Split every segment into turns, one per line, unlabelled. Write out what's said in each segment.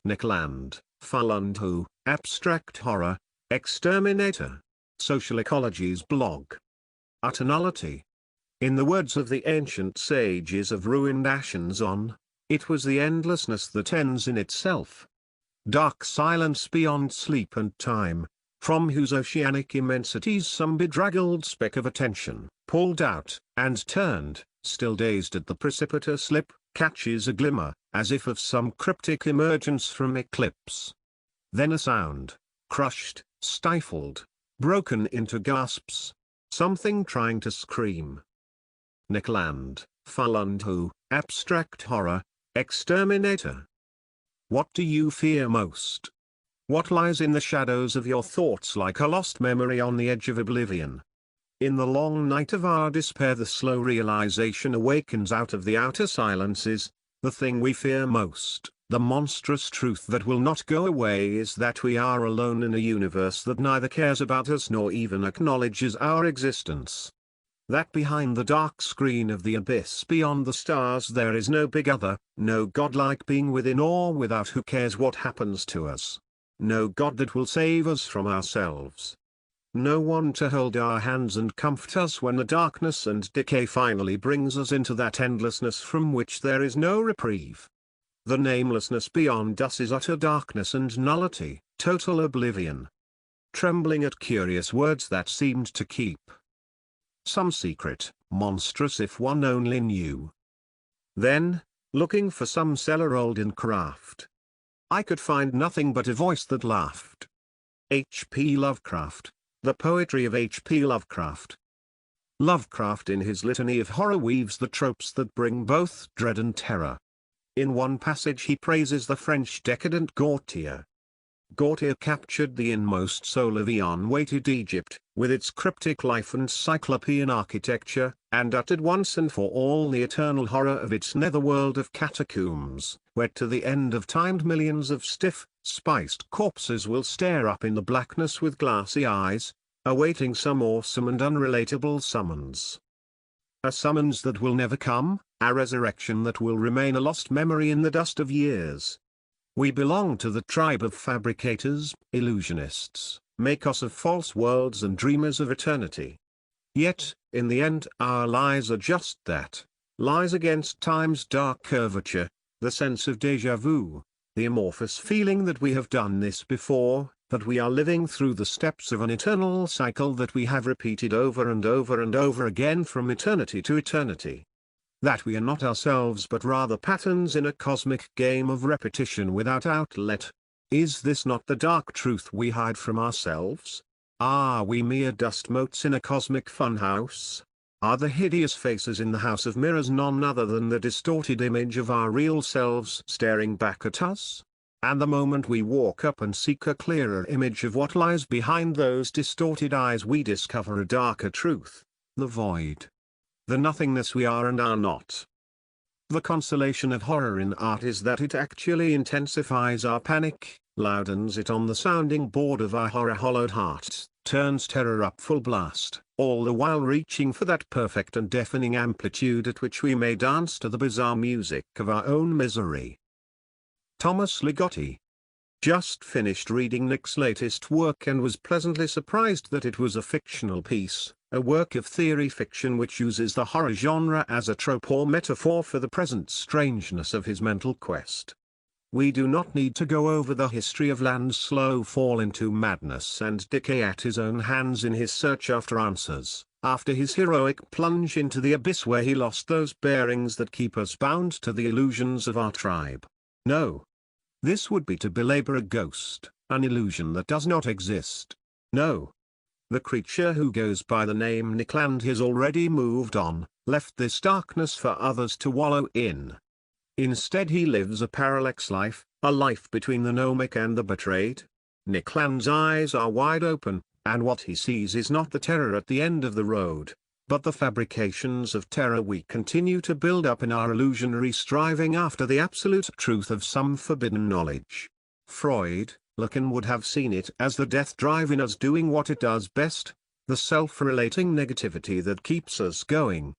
Phyl-Undhu, Abstract Horror, Exterminator. Social Ecology's blog. Utter nullity. In the words of the ancient sages of ruined Ashen's, it was the endlessness that ends in itself. Dark silence beyond sleep and time, from whose oceanic immensities some bedraggled speck of attention, pulled out, and turned, still dazed at the precipitous lip, catches a glimmer, as if of some cryptic emergence from eclipse. Then a sound, crushed, stifled, broken into gasps. Something trying to scream. Phyl-Undhu, Abstract Horror, Exterminator. What do you fear most? What lies in the shadows of your thoughts like a lost memory on the edge of oblivion? In the long night of our despair the slow realization awakens out of the outer silences. The thing we fear most, the monstrous truth that will not go away, is that we are alone in a universe that neither cares about us nor even acknowledges our existence. That behind the dark screen of the abyss beyond the stars there is no big other, no godlike being within or without who cares what happens to us. No God that will save us from ourselves. No one to hold our hands and comfort us when the darkness and decay finally brings us into that endlessness from which there is no reprieve. The namelessness beyond us is utter darkness and nullity, total oblivion. Trembling at curious words that seemed to keep some secret, monstrous if one only knew. Then, looking for some cellar old in craft, I could find nothing but a voice that laughed. H.P. Lovecraft. The poetry of H.P. Lovecraft. Lovecraft in his litany of horror weaves the tropes that bring both dread and terror. In one passage he praises the French decadent Gautier. Gautier captured the inmost soul of eon-weighted Egypt, with its cryptic life and cyclopean architecture, and uttered once and for all the eternal horror of its netherworld of catacombs, where to the end of time millions of stiff, spiced corpses will stare up in the blackness with glassy eyes, awaiting some awesome and unrelatable summons. A summons that will never come, a resurrection that will remain a lost memory in the dust of years. We belong to the tribe of fabricators, illusionists, makers of false worlds and dreamers of eternity. Yet, in the end our lies are just that, lies against time's dark curvature, the sense of déjà vu, the amorphous feeling that we have done this before, that we are living through the steps of an eternal cycle that we have repeated over and over and over again from eternity to eternity. That we are not ourselves but rather patterns in a cosmic game of repetition without outlet. Is this not the dark truth we hide from ourselves? Are we mere dust motes in a cosmic funhouse? Are the hideous faces in the house of mirrors none other than the distorted image of our real selves staring back at us? And the moment we walk up and seek a clearer image of what lies behind those distorted eyes we discover a darker truth, the void. The nothingness we are and are not. The consolation of horror in art is that it actually intensifies our panic, loudens it on the sounding board of our horror-hollowed hearts, turns terror up full blast, all the while reaching for that perfect and deafening amplitude at which we may dance to the bizarre music of our own misery. Thomas Ligotti. Just finished reading Nick's latest work and was pleasantly surprised that it was a fictional piece, a work of theory fiction which uses the horror genre as a trope or metaphor for the present strangeness of his mental quest. We do not need to go over the history of Land's slow fall into madness and decay at his own hands in his search after answers, after his heroic plunge into the abyss where he lost those bearings that keep us bound to the illusions of our tribe. No. This would be to belabor a ghost, an illusion that does not exist. No. The creature who goes by the name Nickland has already moved on, left this darkness for others to wallow in. Instead he lives a parallax life, a life between the gnomic and the betrayed. Nickland's eyes are wide open, and what he sees is not the terror at the end of the road, but the fabrications of terror we continue to build up in our illusionary striving after the absolute truth of some forbidden knowledge. Freud, Lacan would have seen it as the death drive in us doing what it does best, the self-relating negativity that keeps us going.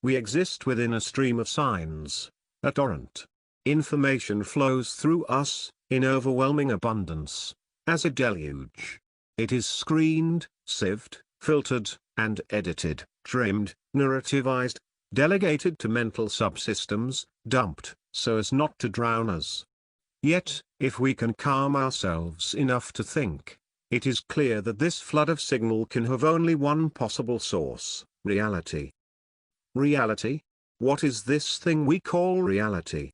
We exist within a stream of signs, a torrent. Information flows through us, in overwhelming abundance, as a deluge. It is screened, sieved, filtered, and edited, trimmed, narrativized, delegated to mental subsystems, dumped, so as not to drown us. Yet, if we can calm ourselves enough to think, it is clear that this flood of signal can have only one possible source: reality. Reality? What is this thing we call reality?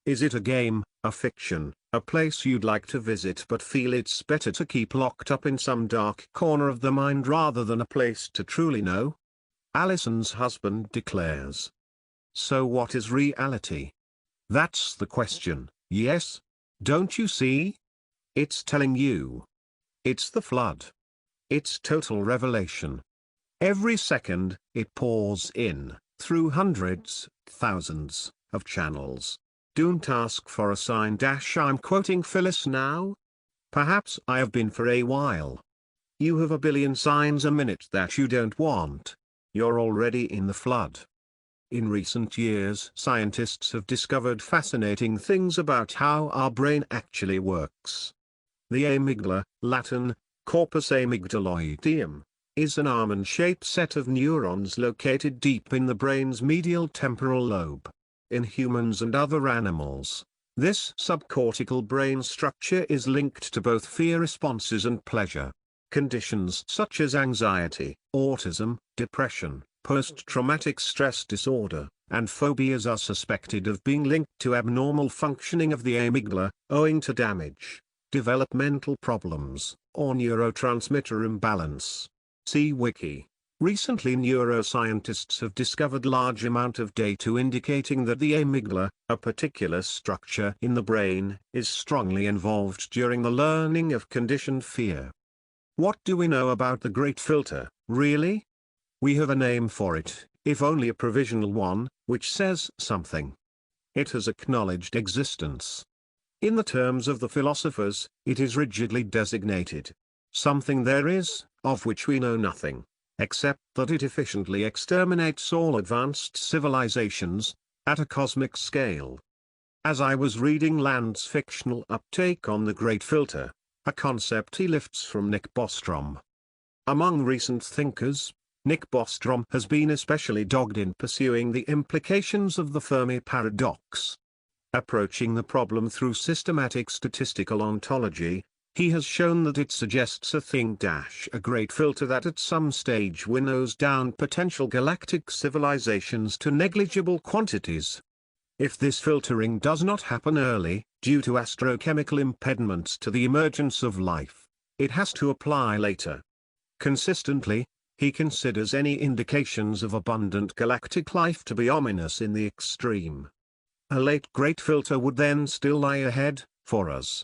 Is it a game, a fiction, a place you'd like to visit but feel it's better to keep locked up in some dark corner of the mind rather than a place to truly know? Alison's husband declares. So what is reality? That's the question, yes? Don't you see? It's telling you. It's the flood. It's total revelation. Every second, it pours in, through hundreds, thousands, of channels. Don't ask for a sign. I'm quoting Phyllis now. Perhaps I have been for a while. You have a billion signs a minute that you don't want. You're already in the flood. In recent years, scientists have discovered fascinating things about how our brain actually works. The amygdala, Latin, corpus amygdaloideum, is an almond-shaped set of neurons located deep in the brain's medial temporal lobe. In humans and other animals, this subcortical brain structure is linked to both fear responses and pleasure. Conditions such as anxiety, autism, depression, post-traumatic stress disorder, and phobias are suspected of being linked to abnormal functioning of the amygdala, owing to damage, developmental problems, or neurotransmitter imbalance. See Wiki. Recently neuroscientists have discovered large amount of data indicating that the amygdala, a particular structure in the brain, is strongly involved during the learning of conditioned fear. What do we know about the Great Filter, really? We have a name for it, if only a provisional one, which says something. It has acknowledged existence. In the terms of the philosophers, it is rigidly designated. Something there is, of which we know nothing, except that it efficiently exterminates all advanced civilizations, at a cosmic scale. As I was reading Land's fictional uptake on the Great Filter, a concept he lifts from Nick Bostrom. Among recent thinkers, Nick Bostrom has been especially dogged in pursuing the implications of the Fermi paradox. Approaching the problem through systematic statistical ontology, he has shown that it suggests a great filter that at some stage winnows down potential galactic civilizations to negligible quantities. If this filtering does not happen early, due to astrochemical impediments to the emergence of life, it has to apply later. Consistently, he considers any indications of abundant galactic life to be ominous in the extreme. A late great filter would then still lie ahead, for us.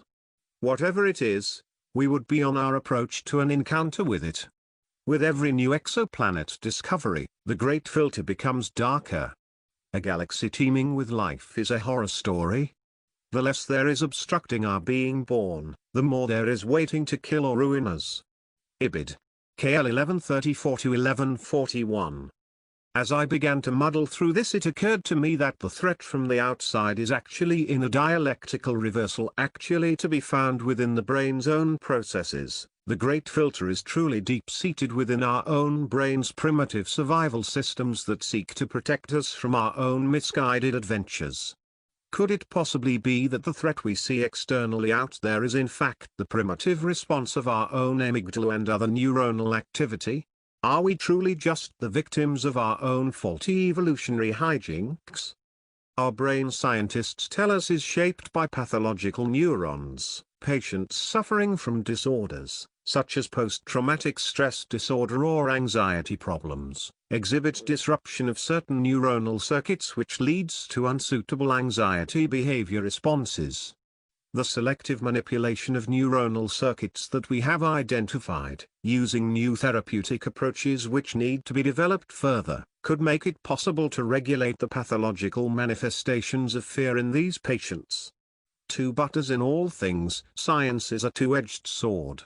Whatever it is, we would be on our approach to an encounter with it. With every new exoplanet discovery, the great filter becomes darker. A galaxy teeming with life is a horror story. The less there is obstructing our being born, the more there is waiting to kill or ruin us. Ibid. KL 1134-1141. As I began to muddle through this, it occurred to me that the threat from the outside is actually in a dialectical reversal actually to be found within the brain's own processes. The great filter is truly deep-seated within our own brain's primitive survival systems that seek to protect us from our own misguided adventures. Could it possibly be that the threat we see externally out there is in fact the primitive response of our own amygdala and other neuronal activity? Are we truly just the victims of our own faulty evolutionary hijinks? Our brain, scientists tell us, is shaped by pathological neurons. Patients suffering from disorders, such as post-traumatic stress disorder or anxiety problems, exhibit disruption of certain neuronal circuits which leads to unsuitable anxiety behavior responses. The selective manipulation of neuronal circuits that we have identified, using new therapeutic approaches which need to be developed further, could make it possible to regulate the pathological manifestations of fear in these patients. But as in all things, science is a two-edged sword.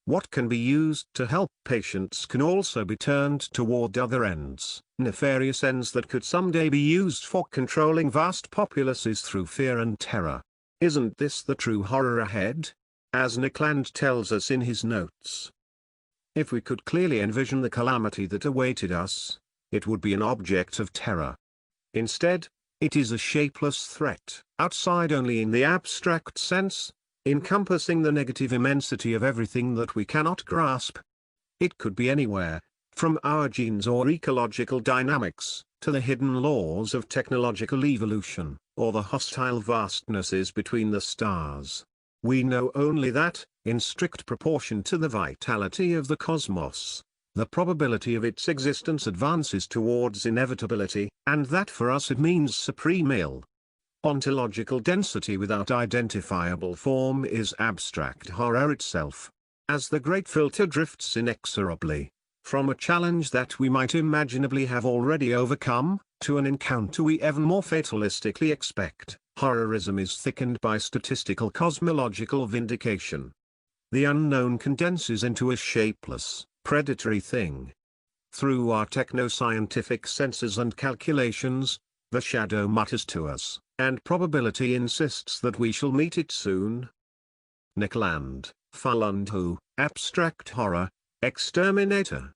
What can be used to help patients can also be turned toward other ends, nefarious ends that could someday be used for controlling vast populaces through fear and terror. Isn't this the true horror ahead? As Nickland tells us in his notes. If we could clearly envision the calamity that awaited us, it would be an object of terror. Instead, it is a shapeless threat, outside only in the abstract sense, encompassing the negative immensity of everything that we cannot grasp. It could be anywhere, from our genes or ecological dynamics, to the hidden laws of technological evolution, or the hostile vastnesses between the stars. We know only that, in strict proportion to the vitality of the cosmos, the probability of its existence advances towards inevitability, and that for us it means supreme ill. Ontological density without identifiable form is abstract horror itself. As the great filter drifts inexorably, from a challenge that we might imaginably have already overcome, to an encounter we ever more fatalistically expect, horrorism is thickened by statistical cosmological vindication. The unknown condenses into a shapeless, predatory thing. Through our techno-scientific senses and calculations, the shadow mutters to us, and probability insists that we shall meet it soon. Nickland, Phyl-Undhu, Abstract Horror, Exterminator.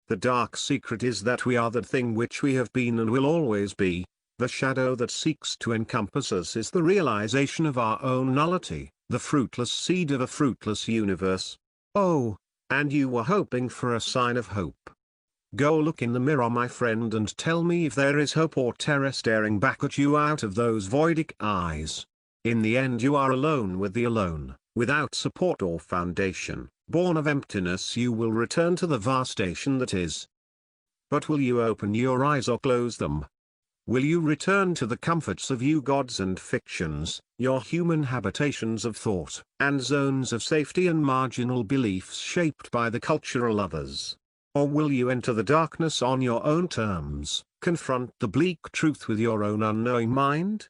The dark secret is that we are the thing which we have been and will always be. The shadow that seeks to encompass us is the realization of our own nullity, the fruitless seed of a fruitless universe. Oh, and you were hoping for a sign of hope. Go look in the mirror, my friend, and tell me if there is hope or terror staring back at you out of those voidic eyes. In the end you are alone with the alone, without support or foundation. Born of emptiness, you will return to the vastation that is. But will you open your eyes or close them? Will you return to the comforts of you gods and fictions, your human habitations of thought, and zones of safety and marginal beliefs shaped by the cultural others? Or will you enter the darkness on your own terms, confront the bleak truth with your own unknowing mind?